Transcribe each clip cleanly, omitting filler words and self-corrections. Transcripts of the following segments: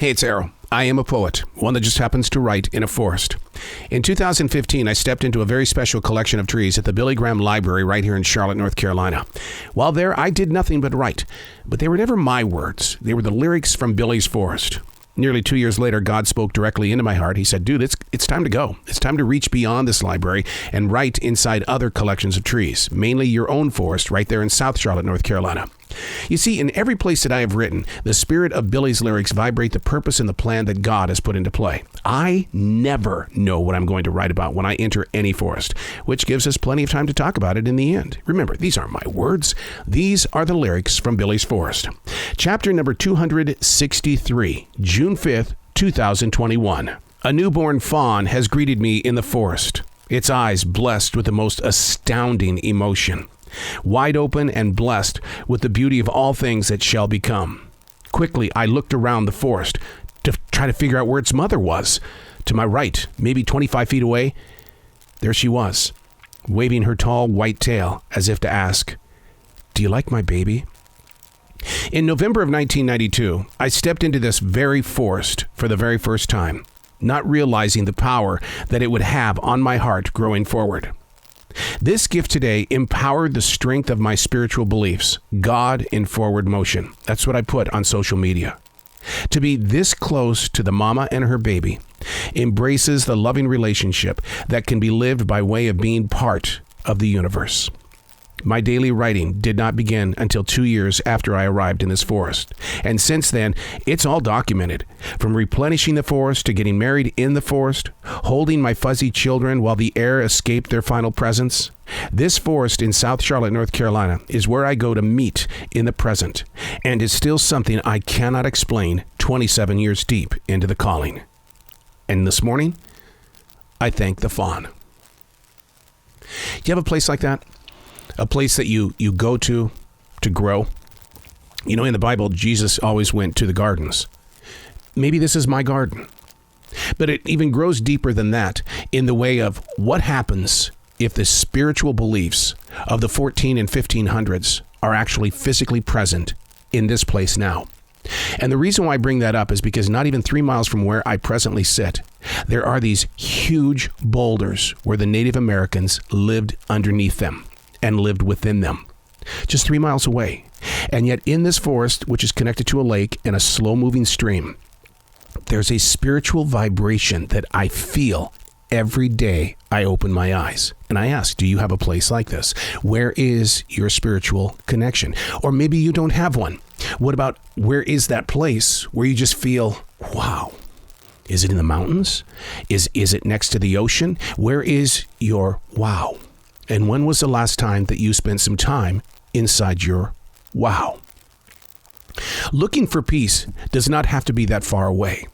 Hey, it's Arrow. I am a poet, one that just happens to write in a forest. In 2015, I stepped into a very special collection of trees at the Billy Graham Library right here in Charlotte, North Carolina. While there, I did nothing but write, but they were never my words. They were the lyrics from Billy's forest. Nearly 2 years later, God spoke directly into my heart. He said, dude, it's time to go. It's time to reach beyond this library and write inside other collections of trees, mainly your own forest right there in South Charlotte, North Carolina. You see, in every place that I have written, the spirit of Billy's lyrics vibrate the purpose and the plan that God has put into play. I never know what I'm going to write about when I enter any forest, which gives us plenty of time to talk about it in the end. Remember, these aren't my words. These are the lyrics from Billy's forest. Chapter number 263, June 5th, 2021. A newborn fawn has greeted me in the forest, its eyes blessed with the most astounding emotion. Wide open and blessed with the beauty of all things that shall become. Quickly, I looked around the forest to try to figure out where its mother was. To my right, maybe 25 feet away, there she was, waving her tall white tail as if to ask, "Do you like my baby?" In November of 1992, I stepped into this very forest for the very first time, not realizing the power that it would have on my heart growing forward. This gift today empowered the strength of my spiritual beliefs, God in forward motion. That's what I put on social media. To be this close to the mama and her baby embraces the loving relationship that can be lived by way of being part of the universe. My daily writing did not begin until 2 years after I arrived in this forest. And since then, it's all documented. From replenishing the forest to getting married in the forest, holding my fuzzy children while the air escaped their final presence. This forest in South Charlotte, North Carolina, is where I go to meet in the present, and is still something I cannot explain 27 years deep into the calling. And this morning, I thank the fawn. You have a place like that? A place that you go to grow? You know, in the Bible, Jesus always went to the gardens. Maybe this is my garden. But it even grows deeper than that in the way of what happens if the spiritual beliefs of the 14 and 1500s are actually physically present in this place now. And the reason why I bring that up is because not even 3 miles from where I presently sit, there are these huge boulders where the Native Americans lived underneath them and lived within them, just 3 miles away. And yet in this forest, which is connected to a lake and a slow-moving stream, there's a spiritual vibration that I feel every day I open my eyes. And I ask, do you have a place like this? Where is your spiritual connection? Or maybe you don't have one. What about where is that place where you just feel, wow? Is it in the mountains? Is it next to the ocean? Where is your wow? And when was the last time that you spent some time inside your wow? Looking for peace does not have to be that far away.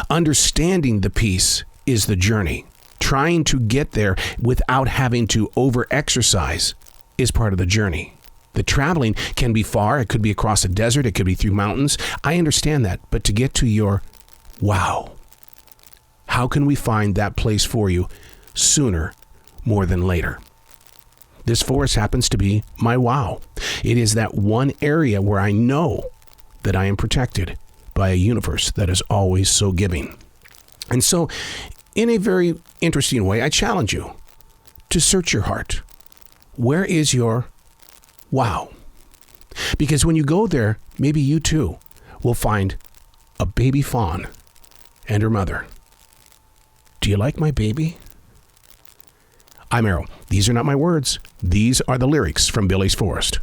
Understanding the peace is the journey. Trying to get there without having to over-exercise is part of the journey. The traveling can be far. It could be across a desert. It could be through mountains. I understand that. But to get to your wow, how can we find that place for you sooner more than later? This forest happens to be my wow. It is that one area where I know that I am protected by a universe that is always so giving. And so, in a very interesting way, I challenge you to search your heart. Where is your wow? Because when you go there, maybe you too will find a baby fawn and her mother. Do you like my baby? I'm Errol. These are not my words. These are the lyrics from Billy's Forest.